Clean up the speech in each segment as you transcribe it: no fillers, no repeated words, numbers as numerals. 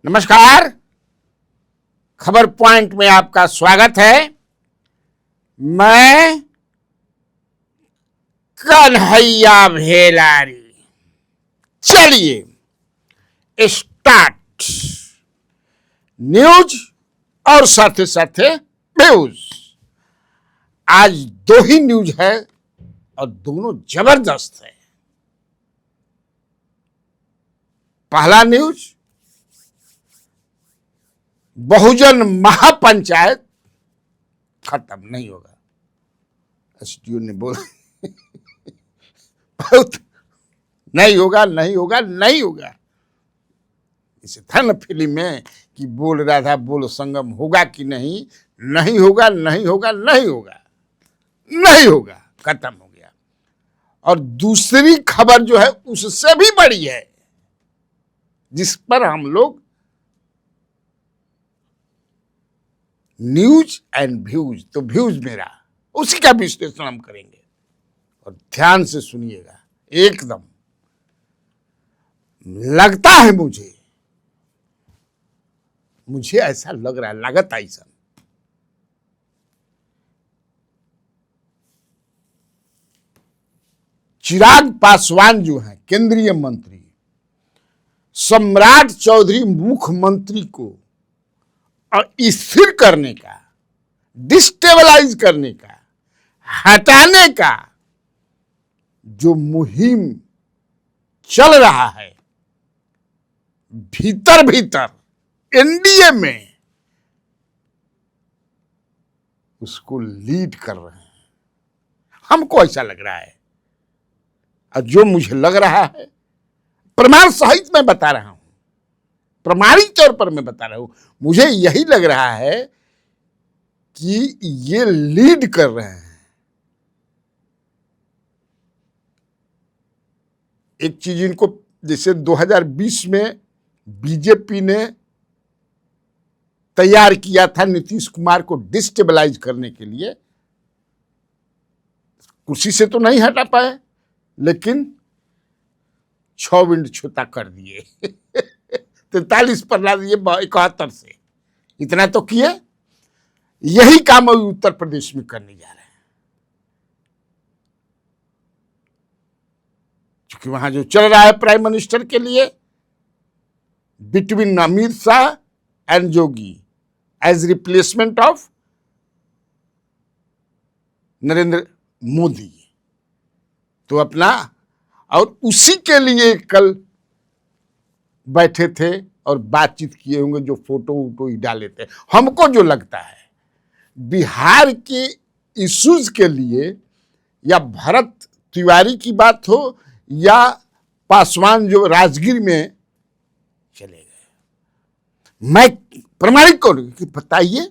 नमस्कार। खबर पॉइंट में आपका स्वागत है। मैं कन्हैया भेलारी। चलिए स्टार्ट। न्यूज और साथ साथ व्यूज। आज दो ही न्यूज है और दोनों जबरदस्त है। पहला न्यूज, बहुजन महापंचायत खत्म नहीं होगा। एसडीओ ने बोला बहुत नहीं होगा, नहीं होगा, नहीं होगा। इसे था ना फिल्म में कि बोल रहा था, बोल संगम होगा कि नहीं, नहीं होगा, नहीं होगा, नहीं होगा, नहीं होगा, खत्म हो गया। और दूसरी खबर जो है उससे भी बड़ी है, जिस पर हम लोग न्यूज एंड व्यूज, तो व्यूज मेरा, उसी का विश्लेषण हम करेंगे। और ध्यान से सुनिएगा, एकदम लगता है मुझे ऐसा लग रहा है, लागत ऐसा चिराग पासवान जो है केंद्रीय मंत्री, सम्राट चौधरी मुख्यमंत्री को स्थिर करने का, डिस्टेबलाइज करने का, हटाने का जो मुहिम चल रहा है भीतर भीतर एनडीए में, उसको लीड कर रहे हैं। हमको ऐसा लग रहा है, और जो मुझे लग रहा है प्रमाण सहित मैं बता रहा हूं, प्रमाणिक तौर पर मैं बता रहा हूं, मुझे यही लग रहा है कि ये लीड कर रहे हैं। एक चीज इनको, जैसे 2020 में बीजेपी ने तैयार किया था नीतीश कुमार को डिस्टेबलाइज करने के लिए, कुर्सी से तो नहीं हटा पाए, लेकिन 6 विंड छूता कर दिए 43 पर ला दिए 71 से, इतना तो किए। यही काम अभी उत्तर प्रदेश में करने जा रहे हैं, क्योंकि वहां जो चल रहा है प्राइम मिनिस्टर के लिए, between Amit Shah and Yogi as replacement of Narendra Modi, तो अपना, और उसी के लिए कल बैठे थे और बातचीत किए होंगे, जो फोटो वोटो ही डाले थे। हमको जो लगता है बिहार के इश्यूज के लिए, या भरत तिवारी की बात हो या पासवान जो राजगीर में चले गए, मैं प्रमाणिक करूं कि बताइए,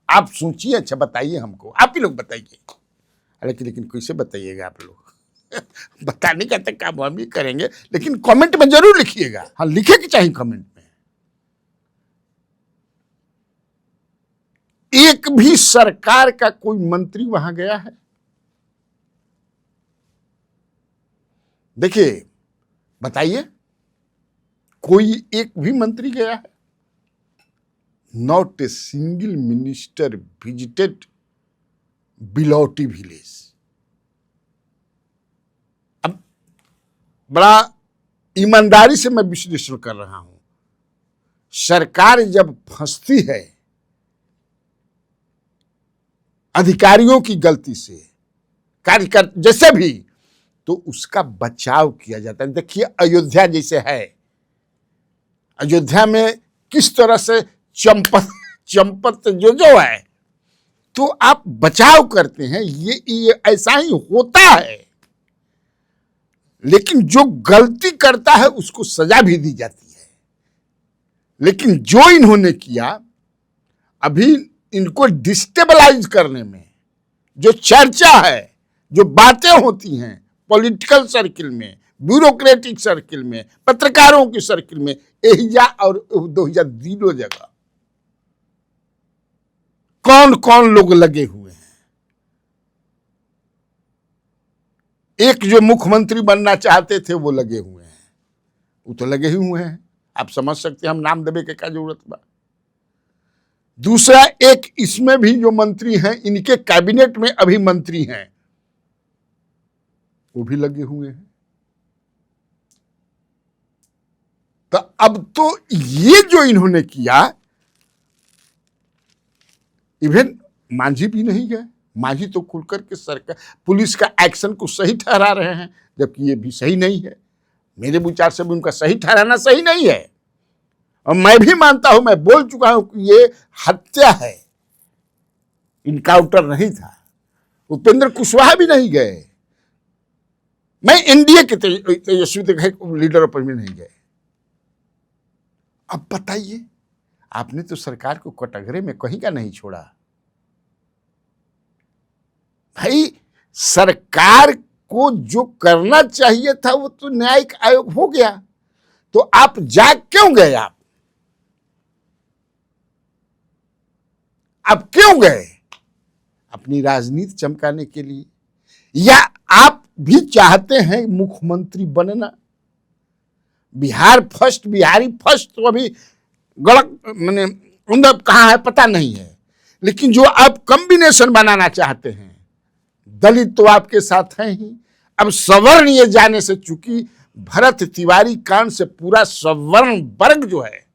आप सोचिए, अच्छा बताइए हमको, आप ही लोग बताइए। लेकिन कैसे बताइएगा आप लोग बताने का तो काम हम ही करेंगे, लेकिन कमेंट में जरूर लिखिएगा। हाँ, लिखे कि चाहिए कमेंट में। एक भी सरकार का कोई मंत्री वहां गया है? देखिए, बताइए, कोई एक भी मंत्री गया है? Not a single minister visited Bilauti village. अब बड़ा ईमानदारी से मैं विश्लेषण कर रहा हूं, सरकार जब फंसती है अधिकारियों की गलती से, कार्यकर्ता जैसे भी, तो उसका बचाव किया जाता है। देखिए अयोध्या जैसे है, अयोध्या में किस तरह से चंपत जो है, तो आप बचाव करते हैं, ये ऐसा ही होता है। लेकिन जो गलती करता है उसको सजा भी दी जाती है। लेकिन जो इन्होंने किया, अभी इनको डिस्टेबलाइज करने में जो चर्चा है, जो बातें होती हैं पॉलिटिकल सर्किल में, ब्यूरोक्रेटिक सर्किल में, पत्रकारों की सर्किल में, एहिजा और 2000 जगह कौन कौन लोग लगे हुए हैं। एक जो मुख्यमंत्री बनना चाहते थे वो लगे हुए हैं, वो तो लगे ही हुए हैं। आप समझ सकते हैं हम नाम देवे के क्या जरूरत बा। दूसरा, एक इसमें भी जो मंत्री हैं, इनके कैबिनेट में अभी मंत्री हैं, वो भी लगे हुए हैं। तो अब तो ये जो इन्होंने किया, इवन मांझी भी नहीं गए। मांझी तो खुलकर के सरकार पुलिस का एक्शन को सही ठहरा रहे हैं, जबकि ये भी सही नहीं है। मेरे विचार से भी उनका सही ठहराना सही नहीं है। और मैं भी मानता हूं, मैं बोल चुका हूं कि ये हत्या है, इनकाउंटर नहीं था। उपेंद्र कुशवाहा भी नहीं गए। मैं एनडीए के तेजस्वी लीडर पर भी नहीं गए। अब बताइए, आपने तो सरकार को कटघरे में कहीं का नहीं छोड़ा। भाई, सरकार को जो करना चाहिए था वो तो न्यायिक आयोग हो गया, तो आप जाग क्यों गए? आप क्यों गए? अपनी राजनीति चमकाने के लिए, या आप भी चाहते हैं मुख्यमंत्री बनना? बिहार फर्स्ट, बिहारी फर्स्ट तो अभी गलत, मैंने मतलब कहाँ है पता नहीं है, लेकिन जो आप कॉम्बिनेशन बनाना चाहते हैं, दलित तो आपके साथ हैं ही। अब सवर्ण ये जाने से, चूंकि भरत तिवारी कांड से पूरा सवर्ण वर्ग जो है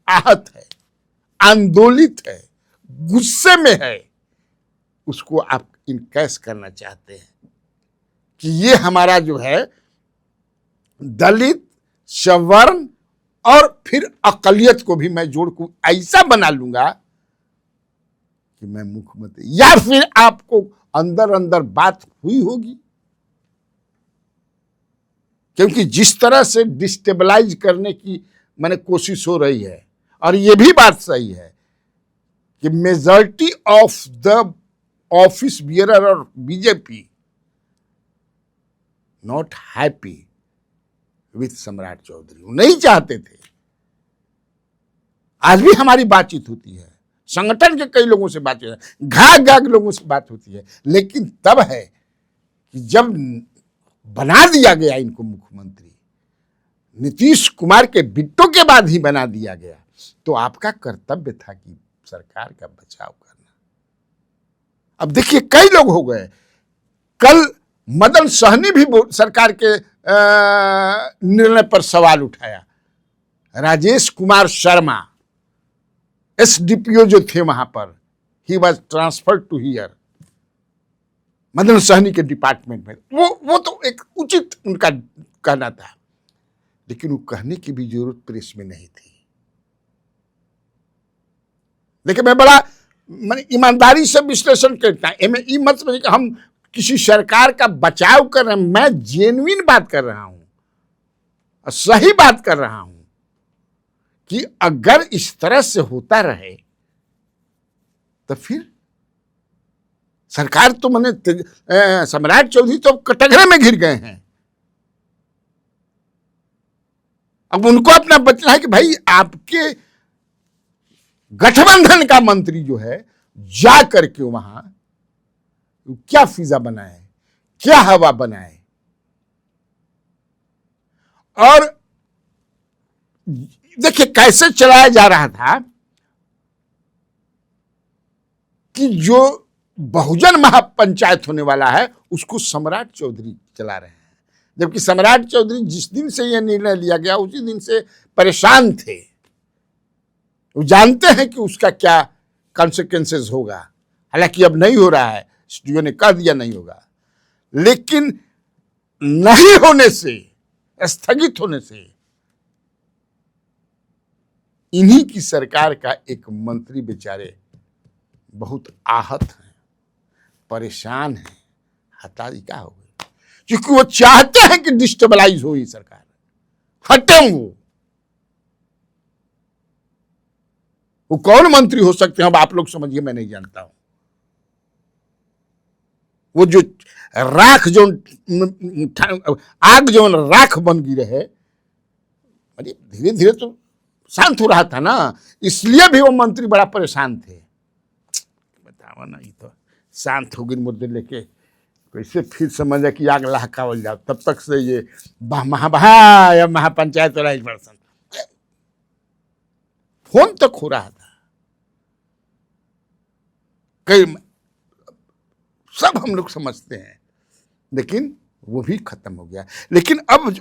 आहत है, आंदोलित है, गुस्से में है, उसको आप इनकैश करना चाहते हैं कि ये हमारा जो है दलित, सवर्ण और फिर अकलियत को भी मैं जोड़ को ऐसा बना लूंगा कि मैं मुख्यमंत्री। या फिर आपको अंदर अंदर बात हुई होगी, क्योंकि जिस तरह से डिस्टेबलाइज करने की मैंने कोशिश हो रही है, और ये भी बात सही है कि majority of the office bearer और बीजेपी नॉट हैप्पी विथ सम्राट चौधरी। वो नहीं चाहते थे। आज भी हमारी बातचीत होती है, संगठन के कई लोगों से बातचीत है, घाघ घाघ लोगों से बात होती है, लेकिन तब है कि जब बना दिया गया इनको मुख्यमंत्री, नीतीश कुमार के बिट्टो के बाद ही बना दिया गया, तो आपका कर्तव्य था कि सरकार का बचाव करना। अब देखिए, कई लोग हो गए। कल मदन सहनी भी सरकार के निर्णय पर सवाल उठाया। राजेश कुमार शर्मा एसडीपीओ जो थे वहां पर, he was transferred to here, Madan Sahni के डिपार्टमेंट में। वो तो एक उचित उनका कहना था, लेकिन वो कहने की भी जरूरत प्रेस में नहीं थी। देखिए, मैं बड़ा ईमानदारी से विश्लेषण करता हूं। ई मत समझिए कि हम किसी सरकार का बचाव कर रहे हैं। मैं जेन्युइन बात कर रहा हूं, सही बात कर रहा हूं कि अगर इस तरह से होता रहे तो फिर सरकार तो मैंने सम्राट चौधरी तो कटघरे में घिर गए हैं। अब उनको अपना बचना है कि भाई आपके गठबंधन का मंत्री जो है जा करके वहां क्या फिजा बनाए, क्या हवा बनाए। और देखिए कैसे चलाया जा रहा था कि जो बहुजन महापंचायत होने वाला है उसको सम्राट चौधरी चला रहे हैं, जबकि सम्राट चौधरी जिस दिन से यह निर्णय लिया गया उसी दिन से परेशान थे। वो जानते हैं कि उसका क्या कॉन्सिक्वेंसेस होगा। हालांकि अब नहीं हो रहा है, स्टूडियो ने कह दिया नहीं होगा, लेकिन नहीं होने से, स्थगित होने से इन्हीं की सरकार का एक मंत्री बेचारे बहुत आहत हैं, परेशान हैं, हताशिका हो गई, क्योंकि वो चाहते हैं कि डिस्टेबलाइज हो ये सरकार, हटे वो कौन मंत्री हो सकते हैं अब आप लोग समझिए, मैं नहीं जानता हूं। वो जो राख जो आग जो राख बन गई रहे, अरे धीरे धीरे तो शांत हो रहा था ना, इसलिए भी वो मंत्री बड़ा परेशान थे। बताओ ना, ये तो शांत हो गई मुद्दे लेके, कैसे फिर समझा कि आग लहकावल जाओ। तब तक से ये महापंचायत वाला पर्सन फोन तक हो रहा था, कई सब हम लोग समझते हैं, लेकिन वो भी खत्म हो गया। लेकिन अब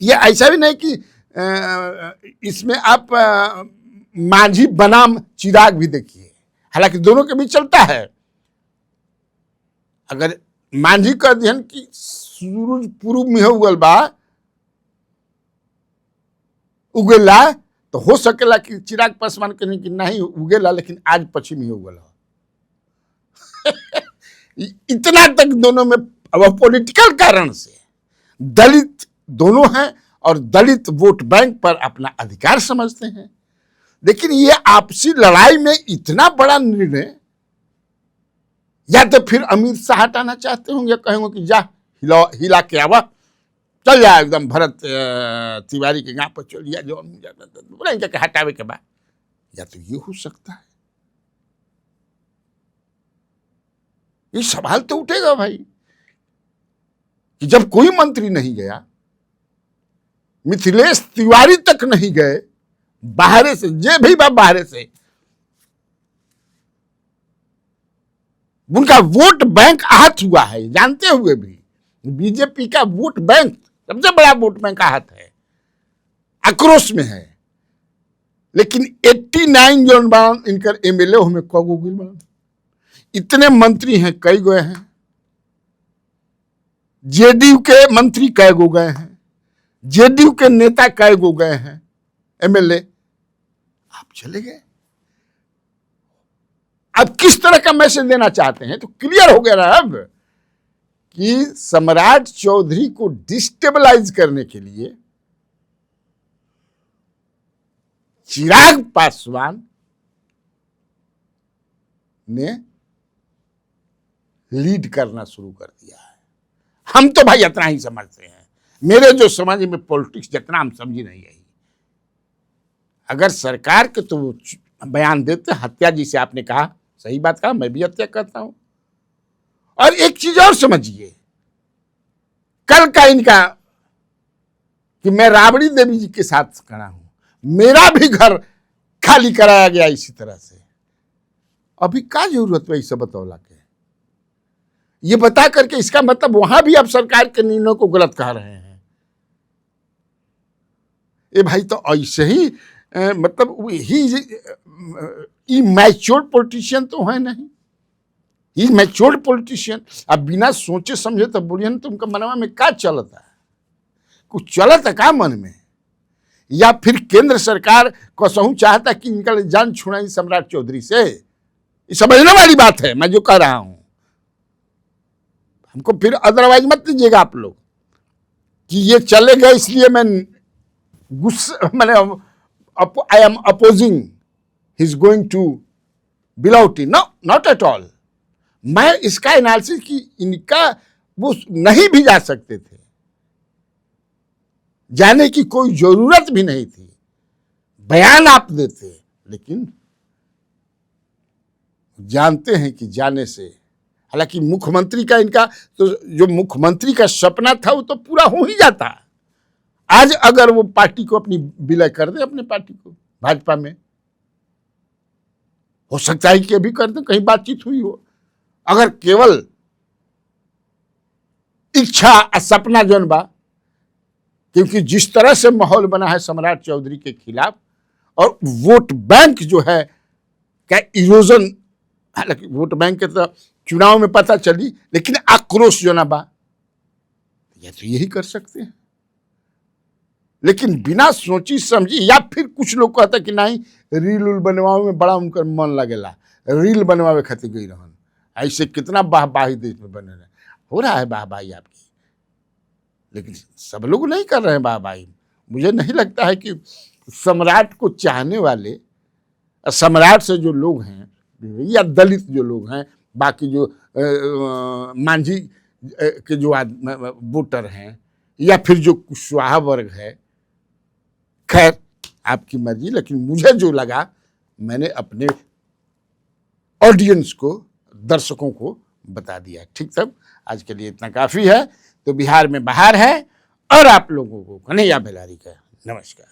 ये ऐसा भी नहीं कि इसमें आप मांझी बनाम चिराग भी देखिए, हालांकि दोनों के बीच चलता है। अगर मांझी का अध्ययन कि सूरज पूर्व में उगल बा उगेला, तो हो सकेला कि चिराग पासवान कहीं कि नहीं उगेला, लेकिन आज पश्चिम ही उगल। इतना तक दोनों में, अब पॉलिटिकल कारण से दलित दोनों हैं और दलित वोट बैंक पर अपना अधिकार समझते हैं। लेकिन ये आपसी लड़ाई में इतना बड़ा निर्णय, या तो फिर अमित शाह हटाना चाहते होंगे, कहेंगे कि जा हिला के आवा, चल जाए एकदम भरत तिवारी के गांव पर चलिए जो बोलेंगे कि हटावे के बाद, या तो ये हो सकता है। ये सवाल तो उठेगा भाई कि जब कोई मंत्री नहीं गया, मिथिलेश तिवारी तक नहीं गए, बाहर से जे भी बाहर से, उनका वोट बैंक आहत हुआ है, जानते हुए भी बीजेपी का वोट बैंक, सबसे बड़ा वोट बैंक आहत है, आक्रोश में है। लेकिन 89 जो इनकर एमएलए हमें कगो गिल, इतने मंत्री हैं, कई गए हैं, जेडीयू के मंत्री कई गो गए हैं, जेडीयू के नेता कई गो गए हैं, एमएलए, आप चले गए। अब किस तरह का मैसेज देना चाहते हैं? तो क्लियर हो गया ना अब कि सम्राट चौधरी को डिस्टेबलाइज करने के लिए चिराग पासवान ने लीड करना शुरू कर दिया है। हम तो भाई इतना ही समझते हैं, मेरे जो समझ में पॉलिटिक्स जितना हम समझी नहीं है। अगर सरकार के तो बयान देते, हत्या जिसे आपने कहा, सही बात कहा, मैं भी हत्या करता हूं। और एक चीज और समझिए, कल का इनका कि मैं राबड़ी देवी जी के साथ खड़ा हूं, मेरा भी घर खाली कराया गया इसी तरह से। अभी क्या जरूरत है इसे बतौला के? ये बता करके इसका मतलब वहां भी आप सरकार के निर्णय को गलत कह रहे हैं। ये भाई तो ऐसे ही मतलब ही मैच्योर पॉलिटिशियन तो है नहीं, ही मैच्योर पॉलिटिशियन। अब बिना सोचे समझे तो बोलिए ना, तुमका मनवा में क्या चलता है? कुछ चलता का मन में? या फिर केंद्र सरकार कसहूं चाहता कि इनका जान छुड़ाई सम्राट चौधरी से? ये समझने वाली बात है मैं जो कह रहा हूं। हमको फिर अदरवाइज मत लीजिएगा आप लोग कि ये चले गए इसलिए मैं गुस्सा, मैंने I am opposing he is going to बिलौटी, नो नॉट एट ऑल। मैं इसका एनालिसिस कि इनका वो नहीं भी जा सकते थे, जाने की कोई जरूरत भी नहीं थी, बयान आप देते, लेकिन जानते हैं कि जाने से, हालांकि मुख्यमंत्री का इनका तो जो मुख्यमंत्री का सपना था वो तो पूरा हो ही जाता। आज अगर वो पार्टी को अपनी विलय कर दे, अपने पार्टी को भाजपा में, हो सकता है कि अभी कर दे, कहीं बातचीत हुई हो। अगर केवल इच्छा सपना जौन बा, क्योंकि जिस तरह से माहौल बना है सम्राट चौधरी के खिलाफ, और वोट बैंक जो है क्या इरोजन, हालांकि वोट बैंक के तो चुनाव में पता चली, लेकिन आक्रोश जो ना बा, या तो यही कर सकते हैं। लेकिन बिना सोची समझी, या फिर कुछ लोग कहता कि नहीं रील उल बनवावे में बड़ा उनका मन लगेला, रील बनवावे खातिर गई रहन, ऐसे कितना वाहवाही देश में बने रहे, हो रहा है वाहवाही आपकी, लेकिन सब लोग नहीं कर रहे हैं वाहवाही। मुझे नहीं लगता है कि सम्राट को चाहने वाले, सम्राट से जो लोग हैं या दलित जो लोग हैं, बाकी जो मांझी के जो वोटर हैं, या फिर जो कुशवाहा वर्ग है, खैर आपकी मर्जी, लेकिन मुझे जो लगा मैंने अपने ऑडियंस को, दर्शकों को बता दिया। ठीक, तब आज के लिए इतना काफ़ी है। तो बिहार में बाहर है, और आप लोगों को कन्हैया बेलारी का नमस्कार।